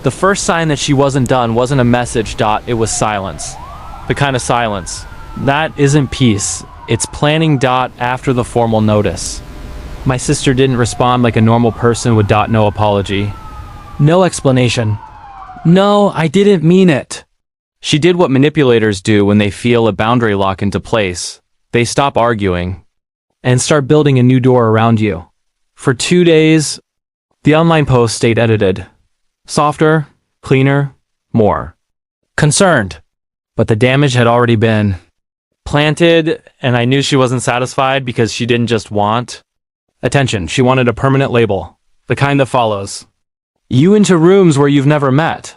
The first sign that she wasn't done wasn't a message. It was silence. The kind of silence. That isn't peace. It's planning. After the formal notice. My sister didn't respond like a normal person would. No apology. No explanation. No, I didn't mean it. She did what manipulators do when they feel a boundary lock into place. They stop arguing and start building a new door around you. For 2 days, the online post stayed edited. Softer, cleaner, more concerned. But the damage had already been planted, and I knew she wasn't satisfied because she didn't just want attention. She wanted a permanent label, the kind that follows you into rooms where you've never met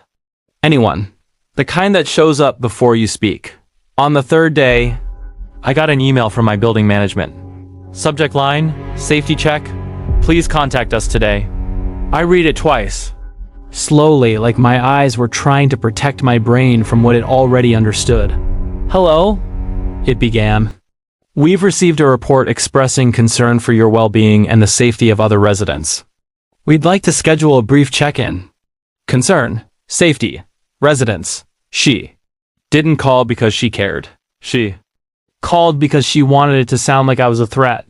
anyone, the kind that shows up before you speak. On the 3rd day, I got an email from my building management. Subject line, safety check. Please contact us today. I read it twice. Slowly, like my eyes were trying to protect my brain from what it already understood. Hello? It began. We've received a report expressing concern for your well-being and the safety of other residents. We'd like to schedule a brief check-in. Concern, safety, residents. She didn't call because she cared. She called because she wanted it to sound like I was a threat.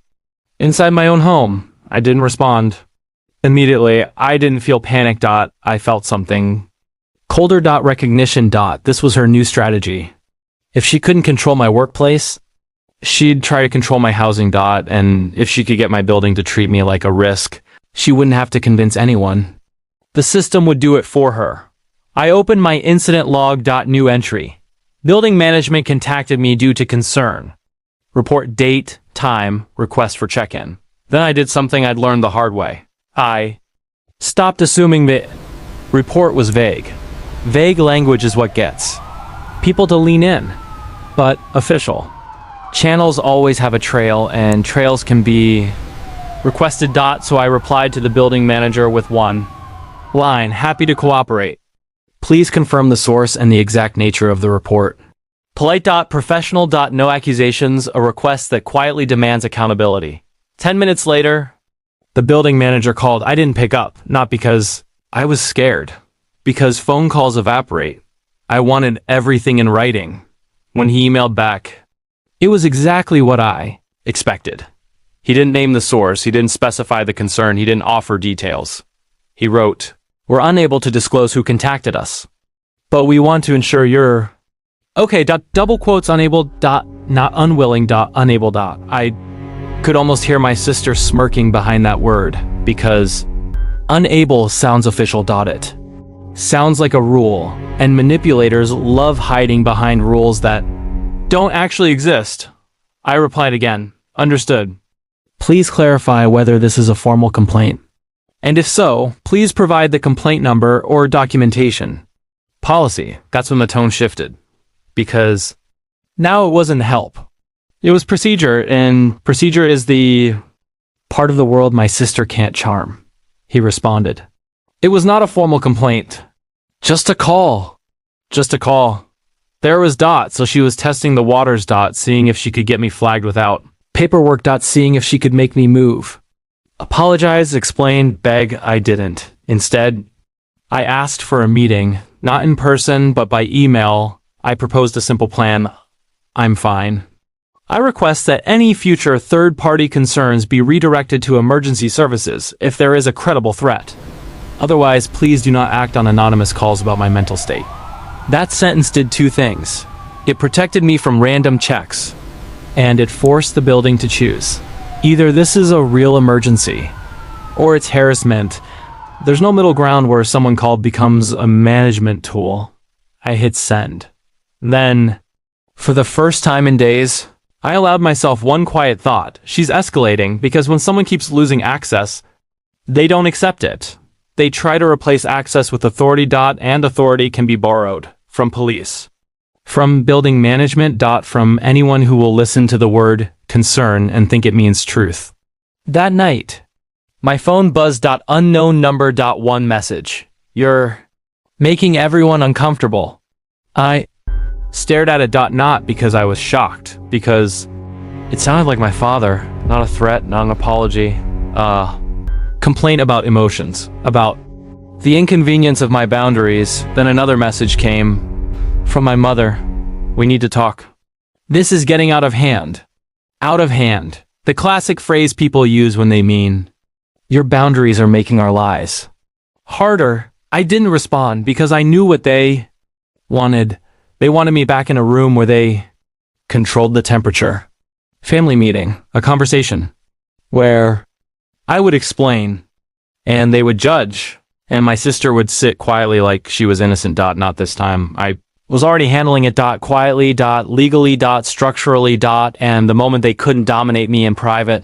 Inside my own home, I didn't respond. Immediately, I didn't feel panic. I felt something colder. Recognition. This was her new strategy. If she couldn't control my workplace, she'd try to control my housing. And if she could get my building to treat me like a risk, she wouldn't have to convince anyone. The system would do it for her. I opened my incident log. New entry. Building management contacted me due to concern. Report date, time, request for check-in. Then I did something I'd learned the hard way. I stopped assuming the report was vague. Vague language is what gets people to lean in. But official channels always have a trail, and trails can be requested. So I replied to the building manager with one line: happy to cooperate. Please confirm the source and the exact nature of the report. Polite. Professional. No accusations, a request that quietly demands accountability. 10 minutes later, the building manager called. I didn't pick up, not because I was scared, because phone calls evaporate. I wanted everything in writing. When he emailed back, it was exactly what I expected. He didn't name the source, he didn't specify the concern, he didn't offer details. He wrote, "We're unable to disclose who contacted us, but we want to ensure you're okay. Double quotes, unable. Not unwilling. Unable. I could almost hear my sister smirking behind that word, because unable sounds official. It sounds like a rule, and manipulators love hiding behind rules that don't actually exist. I replied again, understood. Please clarify whether this is a formal complaint. And if so, please provide the complaint number or documentation. Policy. That's when the tone shifted. Because now it wasn't help. It was procedure, and procedure is the part of the world my sister can't charm. He responded. It was not a formal complaint. Just a call. Just a call. There was so she was testing the waters. Seeing if she could get me flagged without paperwork. Seeing if she could make me move. Apologize, explain, beg. I didn't. Instead, I asked for a meeting, not in person, but by email. I proposed a simple plan. I'm fine. I request that any future third-party concerns be redirected to emergency services if there is a credible threat. Otherwise, please do not act on anonymous calls about my mental state. That sentence did two things. It protected me from random checks, and it forced the building to choose. Either this is a real emergency, or it's harassment. There's no middle ground where someone called becomes a management tool. I hit send. Then, for the first time in days, I allowed myself one quiet thought. She's escalating because when someone keeps losing access, they don't accept it. They try to replace access with authority. And authority can be borrowed from police, from building management. From anyone who will listen to the word concern and think it means truth. That night, my phone buzzed. Unknown number. One message. You're making everyone uncomfortable. I stared at it. Not because I was shocked, because it sounded like my father. Not a threat, not an apology. Complaint about emotions, about The inconvenience of my boundaries. Then another message came from my mother. We need to talk. This is getting out of hand. Out of hand. The classic phrase people use when they mean, your boundaries are making our lives harder. I didn't respond because I knew what they wanted. They wanted me back in a room where they controlled the temperature. Family meeting, a conversation, where I would explain, and they would judge, and my sister would sit quietly like she was innocent. Not this time. I was already handling it. Quietly. Legally. Structurally. And the moment they couldn't dominate me in private,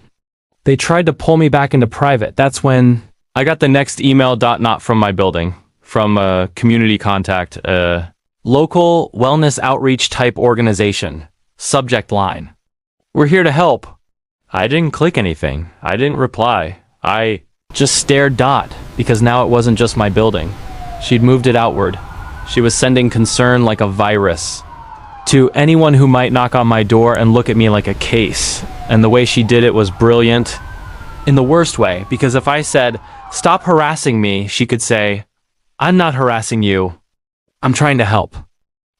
they tried to pull me back into private. That's when I got the next email. Not from my building, from a community contact, a local wellness outreach type organization. Subject line: we're here to help. I didn't click anything. I didn't reply. I just stared. Because now it wasn't just my building. She'd moved it outward. She was sending concern like a virus to anyone who might knock on my door and look at me like a case. And the way she did it was brilliant. In the worst way, because if I said, stop harassing me, she could say, I'm not harassing you. I'm trying to help.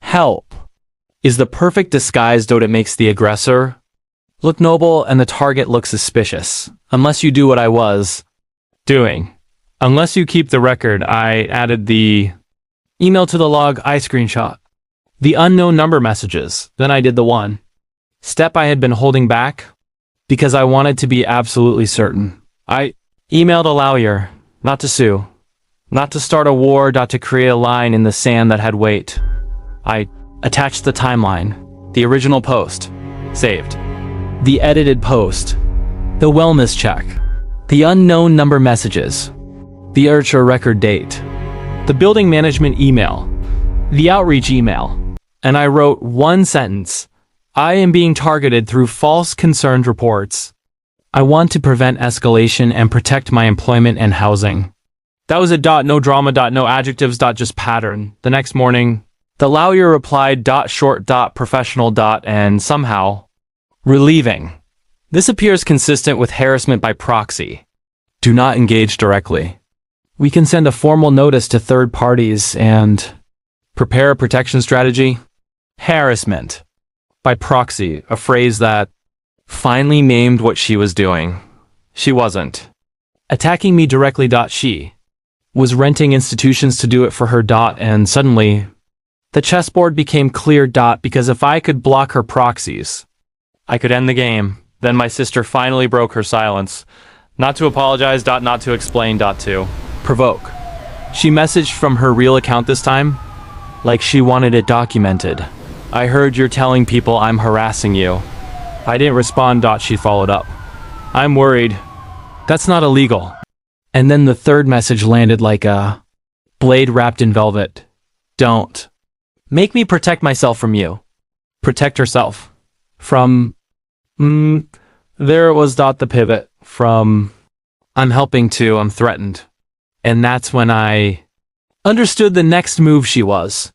Help is the perfect disguise, though it makes the aggressor look noble and the target look suspicious. Unless you do what I was doing. Unless you keep the record. I added the email to the log. I screenshot the unknown number messages. Then I did the one step I had been holding back because I wanted to be absolutely certain. I emailed a lawyer, not to sue, not to start a war, not to create a line in the sand that had weight. I attached the timeline, the original post, saved, the edited post, the wellness check, the unknown number messages, the Immature record date, the building management email, the outreach email, and I wrote one sentence. I am being targeted through false concerned reports. I want to prevent escalation and protect my employment and housing. That was a no drama, no adjectives, just pattern. The next morning, the lawyer replied short, professional, and somehow relieving. This appears consistent with harassment by proxy. Do not engage directly. We can send a formal notice to third parties and prepare a protection strategy. Harassment by proxy, a phrase that finally named what she was doing. She wasn't attacking me directly. She was renting institutions to do it for her. And suddenly, the chessboard became clear. Because if I could block her proxies, I could end the game. Then my sister finally broke her silence. Not to apologize. Not to explain. To provoke. She messaged from her real account this time, like she wanted it documented. I heard you're telling people I'm harassing you. I didn't respond. She followed up. I'm worried. That's not illegal. And then the third message landed like a blade wrapped in velvet. Don't make me protect myself from you. Protect herself. From, there it was. The pivot. From, I'm helping to, I'm threatened. And that's when I understood the next move she was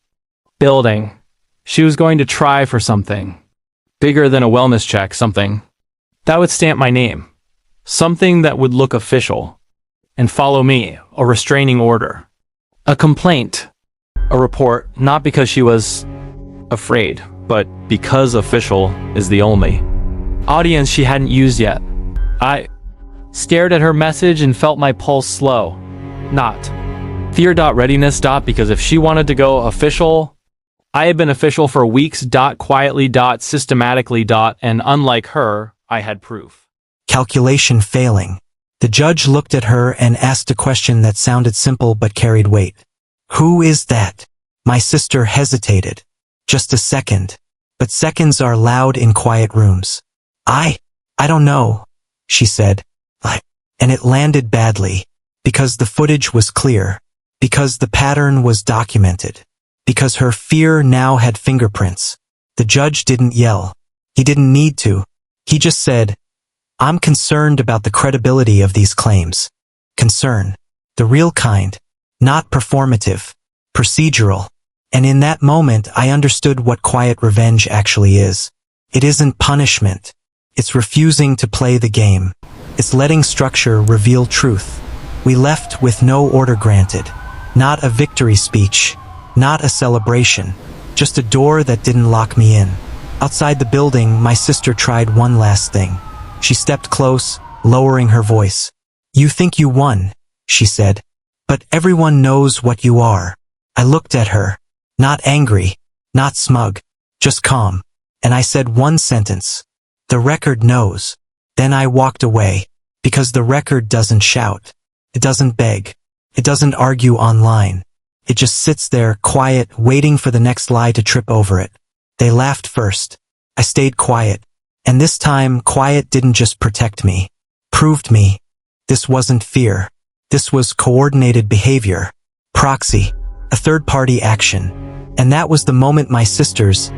building. She was going to try for something bigger than a wellness check, something that would stamp my name, something that would look official and follow me, a restraining order, a complaint, a report, not because she was afraid, but because official is the only audience she hadn't used yet. I stared at her message and felt my pulse slow. Not fear. Readiness. Because if she wanted to go official, I had been official for weeks. Quietly. Systematically. And unlike her, I had proof. Calculation failing. The judge looked at her and asked a question that sounded simple but carried weight. Who is that? My sister hesitated. Just a second. But seconds are loud in quiet rooms. I don't know, she said. And it landed badly. Because the footage was clear. Because the pattern was documented. Because her fear now had fingerprints. The judge didn't yell. He didn't need to. He just said, I'm concerned about the credibility of these claims. Concern. The real kind. Not performative. Procedural. And in that moment, I understood what quiet revenge actually is. It isn't punishment. It's refusing to play the game. It's letting structure reveal truth. We left with no order granted. Not a victory speech, not a celebration, just a door that didn't lock me in. Outside the building, my sister tried one last thing. She stepped close, lowering her voice. "You think you won," she said. "But everyone knows what you are." I looked at her, not angry, not smug, just calm, and I said one sentence. "The record knows." Then I walked away, because the record doesn't shout. It doesn't beg. It doesn't argue online. It just sits there, quiet, waiting for the next lie to trip over it. They laughed first. I stayed quiet. And this time, quiet didn't just protect me. Proved me. This wasn't fear. This was coordinated behavior. Proxy. A third-party action. And that was the moment my sister's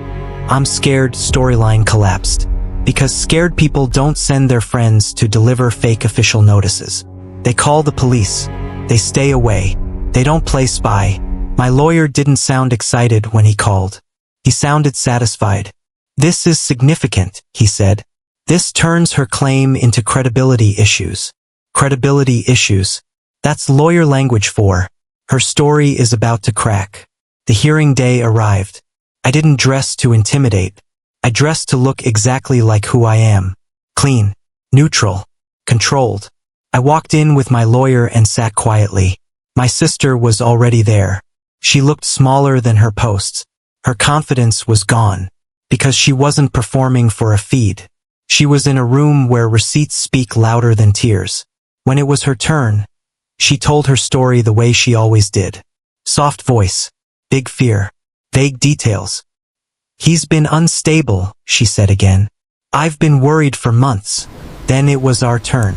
"I'm scared" storyline collapsed. Because scared people don't send their friends to deliver fake official notices. They call the police. They stay away. They don't play spy. My lawyer didn't sound excited when he called. He sounded satisfied. "This is significant," he said. "This turns her claim into credibility issues." Credibility issues. That's lawyer language for her story is about to crack. The hearing day arrived. I didn't dress to intimidate. I dressed to look exactly like who I am. Clean, neutral, controlled. I walked in with my lawyer and sat quietly. My sister was already there. She looked smaller than her posts. Her confidence was gone, because she wasn't performing for a feed. She was in a room where receipts speak louder than tears. When it was her turn, she told her story the way she always did. Soft voice, big fear, vague details. "He's been unstable," she said again. "I've been worried for months." Then it was our turn.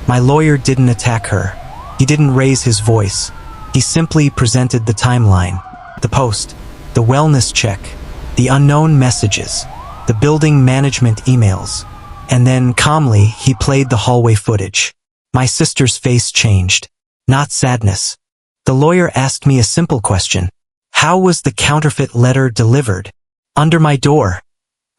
My lawyer didn't attack her. He didn't raise his voice. He simply presented the timeline. The post, the wellness check, the unknown messages, the building management emails. And then, calmly, he played the hallway footage. My sister's face changed. Not sadness. The lawyer asked me a simple question. "How was the counterfeit letter delivered?" "Under my door,"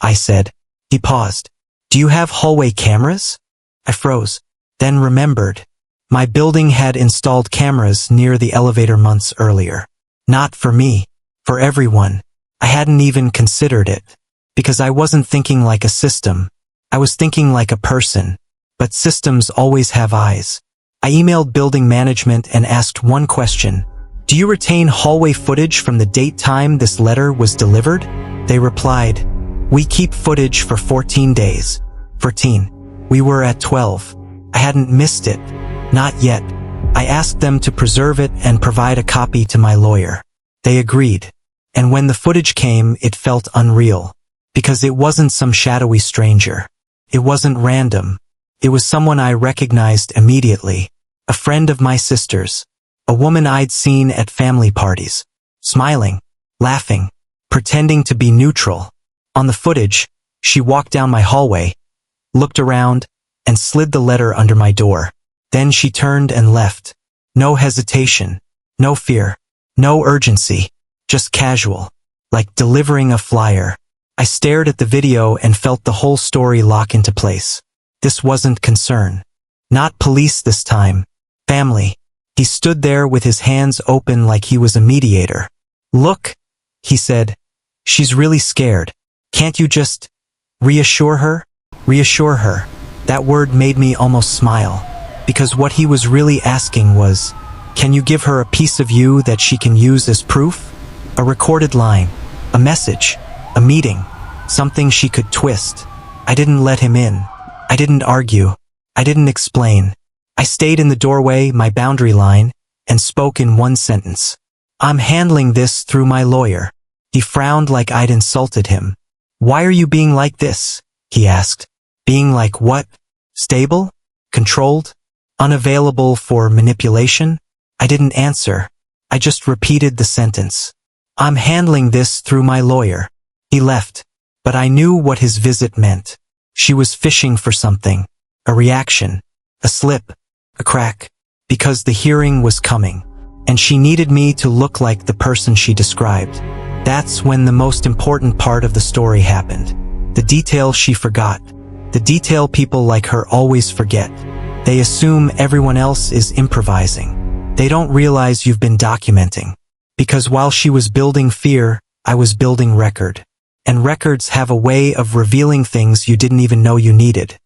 I said. He paused. "Do you have hallway cameras?" I froze, then remembered. My building had installed cameras near the elevator months earlier. Not for me, for everyone. I hadn't even considered it, because I wasn't thinking like a system. I was thinking like a person. But systems always have eyes. I emailed building management and asked one question. "Do you retain hallway footage from the date time this letter was delivered?" They replied, "We keep footage for 14 days. 14. We were at 12. I hadn't missed it. Not yet. I asked them to preserve it and provide a copy to my lawyer. They agreed. And when the footage came, it felt unreal. Because it wasn't some shadowy stranger. It wasn't random. It was someone I recognized immediately. A friend of my sister's. A woman I'd seen at family parties. Smiling. Laughing. Pretending to be neutral. On the footage, she walked down my hallway, looked around, and slid the letter under my door. Then she turned and left. No hesitation. No fear. No urgency. Just casual. Like delivering a flyer. I stared at the video and felt the whole story lock into place. This wasn't concern. Not police this time. Family. He stood there with his hands open like he was a mediator. "Look," he said. "She's really scared. Can't you just reassure her?" Reassure her. That word made me almost smile. Because what he was really asking was, can you give her a piece of you that she can use as proof? A recorded line. A message. A meeting. Something she could twist. I didn't let him in. I didn't argue. I didn't explain. I stayed in the doorway, my boundary line, and spoke in one sentence. "I'm handling this through my lawyer." He frowned like I'd insulted him. "Why are you being like this?" he asked. Being like what? Stable? Controlled? Unavailable for manipulation? I didn't answer. I just repeated the sentence. "I'm handling this through my lawyer." He left. But I knew what his visit meant. She was fishing for something. A reaction. A slip. A crack. Because the hearing was coming. And she needed me to look like the person she described. That's when the most important part of the story happened. The detail she forgot. The detail people like her always forget. They assume everyone else is improvising. They don't realize you've been documenting. Because while she was building fear, I was building record. And records have a way of revealing things you didn't even know you needed.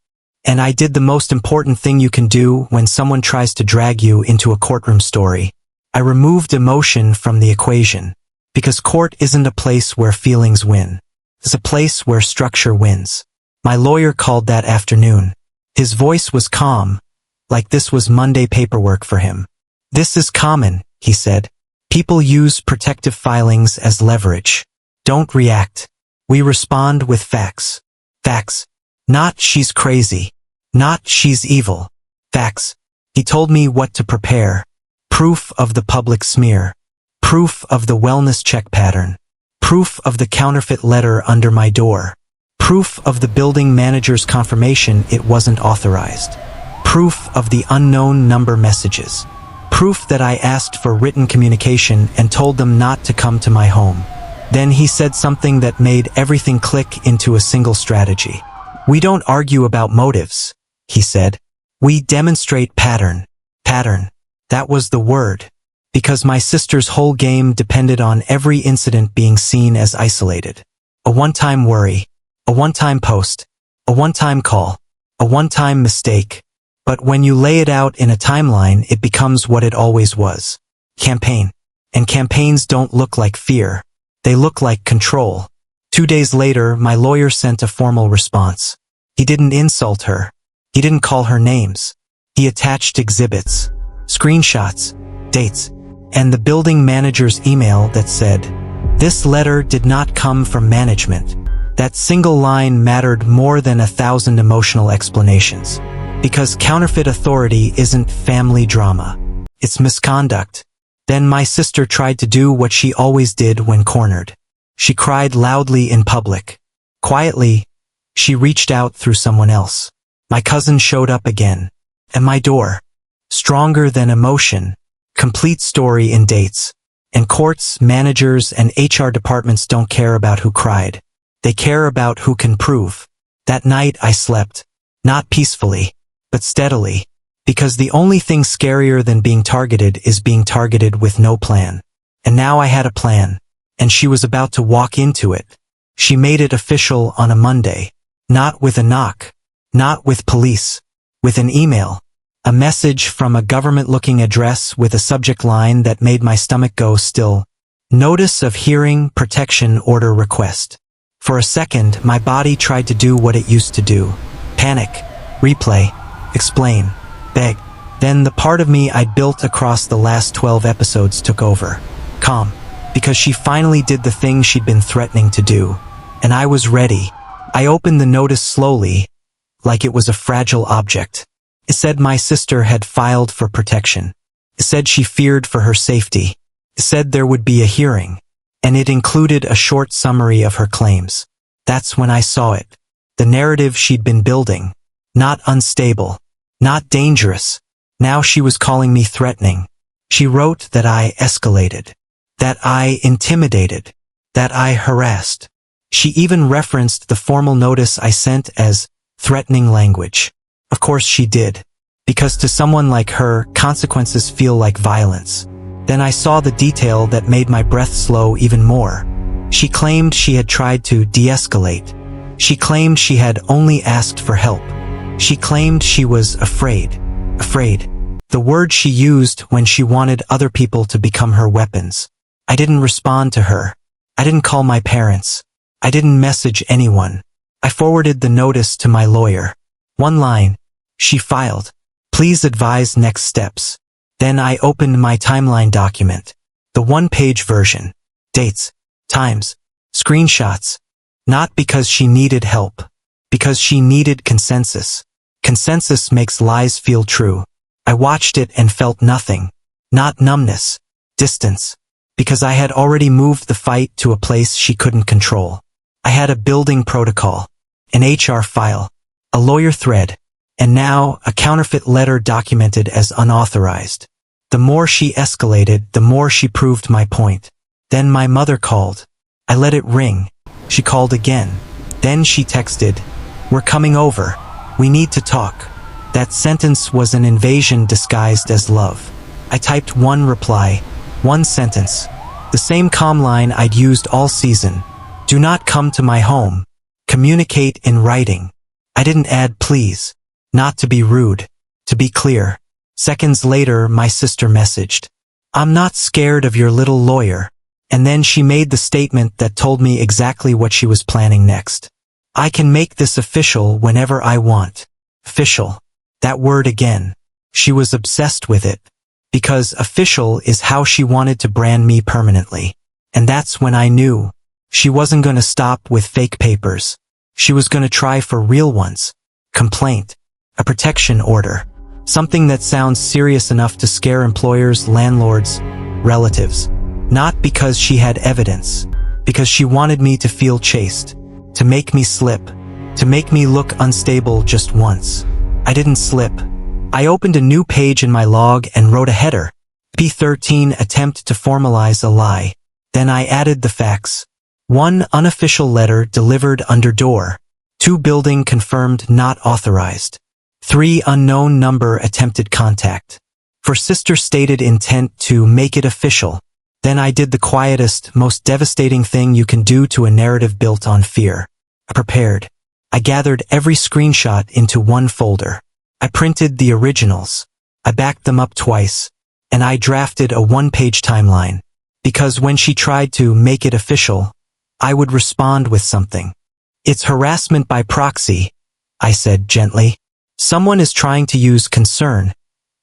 And I did the most important thing you can do when someone tries to drag you into a courtroom story. I removed emotion from the equation. Because court isn't a place where feelings win. It's a place where structure wins. My lawyer called that afternoon. His voice was calm, like this was Monday paperwork for him. This is common, he said. People use protective filings as leverage. Don't react. We respond with facts. Facts. Not she's crazy. Not she's evil. Facts. He told me what to prepare. Proof of the public smear. Proof of the wellness check pattern. Proof of the counterfeit letter under my door. Proof of the building manager's confirmation it wasn't authorized. Proof of the unknown number messages. Proof that I asked for written communication and told them not to come to my home. Then he said something that made everything click into a single strategy. We don't argue about motives, he said. We demonstrate pattern. Pattern. That was the word. Because my sister's whole game depended on every incident being seen as isolated. A one-time worry. A one-time post. A one-time call. A one-time mistake. But when you lay it out in a timeline, it becomes what it always was. Campaign. And campaigns don't look like fear. They look like control. 2 days later, my lawyer sent a formal response. He didn't insult her. He didn't call her names. He attached exhibits, screenshots, dates, and the building manager's email that said, "This letter did not come from management." That single line mattered more than 1,000 emotional explanations. Because counterfeit authority isn't family drama. It's misconduct. Then my sister tried to do what she always did when cornered. She cried loudly in public. Quietly, she reached out through someone else. My cousin showed up again. At my door. Stronger than emotion. Complete story in dates. And courts, managers, and HR departments don't care about who cried. They care about who can prove. That night I slept. Not peacefully, but steadily. Because the only thing scarier than being targeted is being targeted with no plan. And now I had a plan. And she was about to walk into it. She made it official on a Monday. Not with a knock. Not with police. With an email. A message from a government-looking address with a subject line that made my stomach go still. Notice of hearing protection order request. For a second, my body tried to do what it used to do. Panic. Replay. Explain. Beg. Then the part of me I'd built across the last 12 episodes took over. Calm. Because she finally did the thing she'd been threatening to do. And I was ready. I opened the notice slowly, like it was a fragile object. It said my sister had filed for protection. It said she feared for her safety. It said there would be a hearing. And it included a short summary of her claims. That's when I saw it. The narrative she'd been building. Not unstable. Not dangerous. Now she was calling me threatening. She wrote that I escalated. That I intimidated. That I harassed. She even referenced the formal notice I sent as threatening language. Of course she did. Because to someone like her, consequences feel like violence. Then I saw the detail that made my breath slow even more. She claimed she had tried to de-escalate. She claimed she had only asked for help. She claimed she was afraid. Afraid. The word she used when she wanted other people to become her weapons. I didn't respond to her. I didn't call my parents. I didn't message anyone. I forwarded the notice to my lawyer. One line. She filed. Please advise next steps. Then I opened my timeline document. The one-page version. Dates. Times. Screenshots. Not because she needed help. Because she needed consensus. Consensus makes lies feel true. I watched it and felt nothing. Not numbness. Distance. Because I had already moved the fight to a place she couldn't control. I had a building protocol. An HR file. A lawyer thread. And now, a counterfeit letter documented as unauthorized. The more she escalated, the more she proved my point. Then my mother called. I let it ring. She called again. Then she texted, "We're coming over. We need to talk." That sentence was an invasion disguised as love. I typed one reply, one sentence. The same calm line I'd used all season. Do not come to my home. Communicate in writing. I didn't add please. Not to be rude. To be clear. Seconds later, my sister messaged, I'm not scared of your little lawyer. And then she made the statement that told me exactly what she was planning next. I can make this official whenever I want. Official. That word again. She was obsessed with it. Because official is how she wanted to brand me permanently. And that's when I knew. She wasn't going to stop with fake papers. She was going to try for real ones. Complaint. A protection order. Something that sounds serious enough to scare employers, landlords, relatives. Not because she had evidence. Because she wanted me to feel chased. To make me slip. To make me look unstable just once. I didn't slip. I opened a new page in my log and wrote a header. P13 attempt to formalize a lie. Then I added the facts. 1 unofficial letter delivered under door. 2 building confirmed not authorized. 3 unknown number attempted contact. For sister stated intent to make it official. Then I did the quietest, most devastating thing you can do to a narrative built on fear. I prepared. I gathered every screenshot into one folder. I printed the originals. I backed them up twice. And I drafted a 1-page timeline. Because when she tried to make it official, I would respond with something. It's harassment by proxy, I said gently. Someone is trying to use concern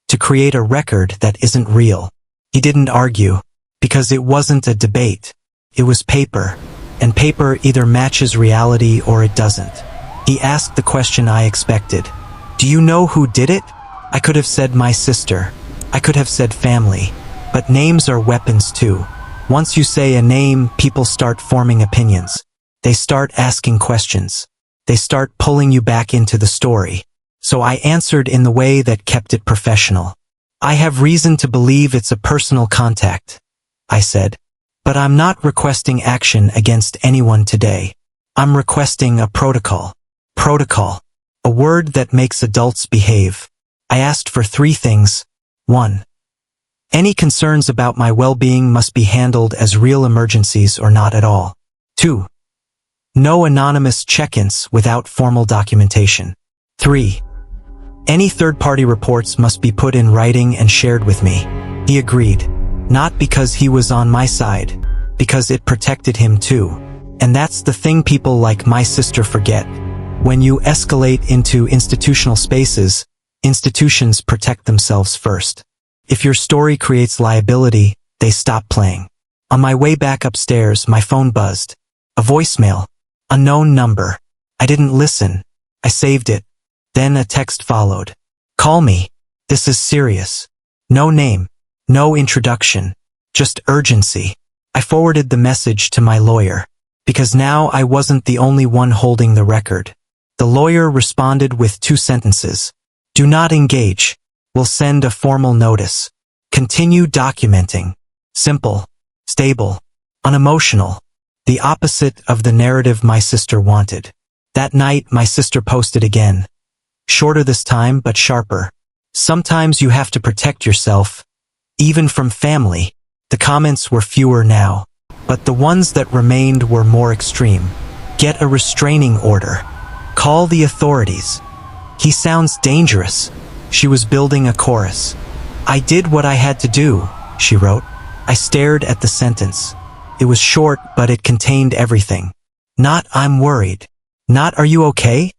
to create a record that isn't real. He didn't argue, because it wasn't a debate. It was paper, and paper either matches reality or it doesn't. He asked the question I expected. Do you know who did it? I could have said my sister. I could have said family. But names are weapons too. Once you say a name, people start forming opinions. They start asking questions. They start pulling you back into the story. So I answered in the way that kept it professional. I have reason to believe it's a personal contact, I said. But I'm not requesting action against anyone today. I'm requesting a protocol. Protocol. A word that makes adults behave. I asked for 3 things. 1. Any concerns about my well-being must be handled as real emergencies or not at all. 2. No anonymous check-ins without formal documentation. 3. Any third-party reports must be put in writing and shared with me. He agreed. Not because he was on my side, because it protected him too. And that's the thing people like my sister forget. When you escalate into institutional spaces, institutions protect themselves first. If your story creates liability, they stop playing. On my way back upstairs, my phone buzzed. A voicemail. Unknown number. I didn't listen. I saved it. Then a text followed. Call me. This is serious. No name. No introduction. Just urgency. I forwarded the message to my lawyer. Because now I wasn't the only one holding the record. The lawyer responded with 2 sentences. Do not engage. We'll send a formal notice. Continue documenting. Simple. Stable. Unemotional. The opposite of the narrative my sister wanted. That night, my sister posted again. Shorter this time, but sharper. Sometimes you have to protect yourself, even from family. The comments were fewer now, but the ones that remained were more extreme. Get a restraining order. Call the authorities. He sounds dangerous. She was building a chorus. I did what I had to do, she wrote. I stared at the sentence. It was short, but it contained everything. Not I'm worried. Not are you okay?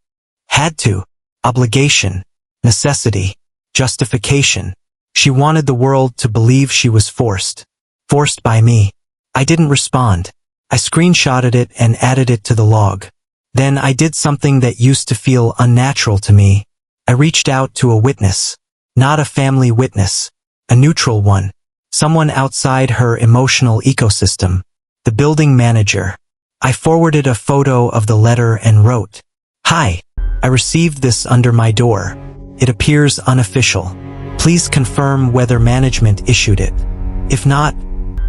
Had to. Obligation. Necessity. Justification. She wanted the world to believe she was forced. Forced by me. I didn't respond. I screenshotted it and added it to the log. Then I did something that used to feel unnatural to me. I reached out to a witness. Not a family witness. A neutral one. Someone outside her emotional ecosystem. The building manager. I forwarded a photo of the letter and wrote, Hi, I received this under my door. It appears unofficial. Please confirm whether management issued it. If not,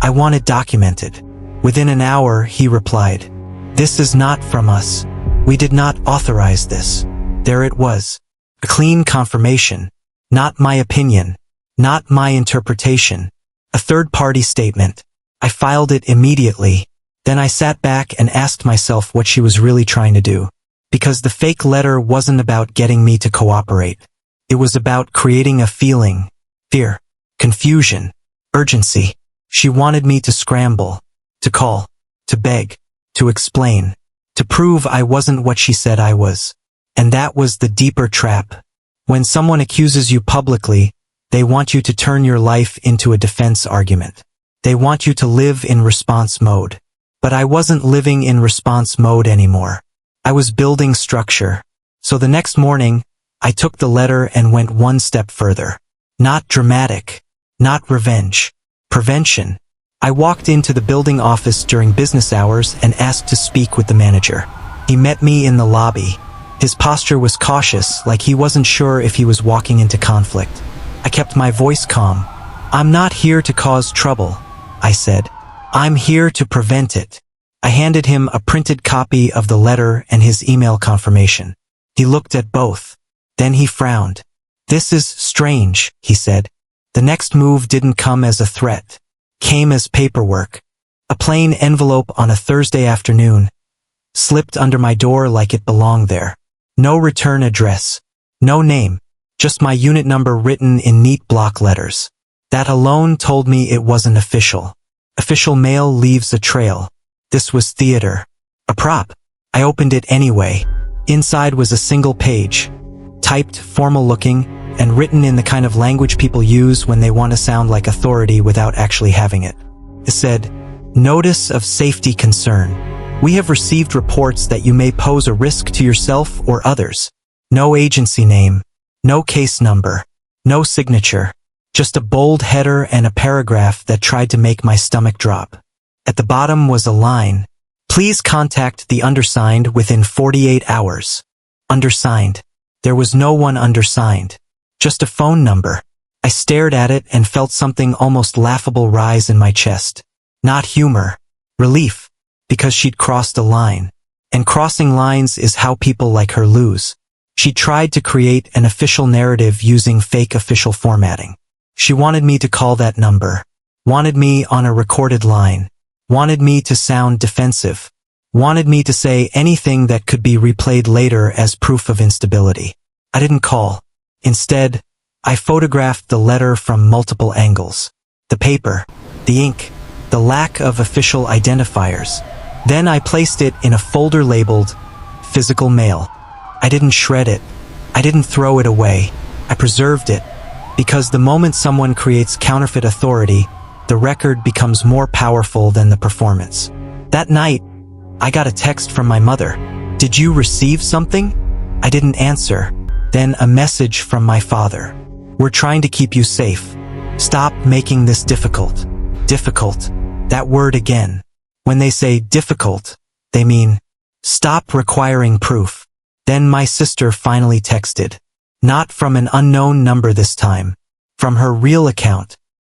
I want it documented. Within an hour, he replied, This is not from us. We did not authorize this. There it was. A clean confirmation. Not my opinion. Not my interpretation. A third-party statement. I filed it immediately. Then I sat back and asked myself what she was really trying to do. Because the fake letter wasn't about getting me to cooperate. It was about creating a feeling. Fear. Confusion. Urgency. She wanted me to scramble. To call. To beg. To explain. To prove I wasn't what she said I was. And that was the deeper trap. When someone accuses you publicly, they want you to turn your life into a defense argument. They want you to live in response mode. But I wasn't living in response mode anymore. I was building structure. So the next morning, I took the letter and went one step further. Not dramatic. Not revenge. Prevention. I walked into the building office during business hours and asked to speak with the manager. He met me in the lobby. His posture was cautious, like he wasn't sure if he was walking into conflict. I kept my voice calm. "I'm not here to cause trouble," I said. "I'm here to prevent it." I handed him a printed copy of the letter and his email confirmation. He looked at both. Then he frowned. "This is strange," he said. The next move didn't come as a threat. Came as paperwork. A plain envelope on a Thursday afternoon. Slipped under my door like it belonged there. No return address. No name. Just my unit number written in neat block letters. That alone told me it wasn't official. Official mail leaves a trail. This was theater. A prop. I opened it anyway. Inside was a single page. Typed, formal-looking, and written in the kind of language people use when they want to sound like authority without actually having it. It said, "Notice of safety concern. We have received reports that you may pose a risk to yourself or others." No agency name. No case number. No signature. Just a bold header and a paragraph that tried to make my stomach drop. At the bottom was a line. "Please contact the undersigned within 48 hours. Undersigned. There was no one undersigned. Just a phone number. I stared at it and felt something almost laughable rise in my chest. Not humor. Relief. Because she'd crossed a line. And crossing lines is how people like her lose. She tried to create an official narrative using fake official formatting. She wanted me to call that number. Wanted me on a recorded line. Wanted me to sound defensive. Wanted me to say anything that could be replayed later as proof of instability. I didn't call. Instead, I photographed the letter from multiple angles. The paper, the ink, the lack of official identifiers. Then I placed it in a folder labeled physical mail. I didn't shred it. I didn't throw it away. I preserved it. Because the moment someone creates counterfeit authority, the record becomes more powerful than the performance. That night, I got a text from my mother. "Did you receive something?" I didn't answer. Then a message from my father. "We're trying to keep you safe. Stop making this difficult." Difficult. That word again. When they say difficult, they mean stop requiring proof. Then my sister finally texted. Not from an unknown number this time. From her real account.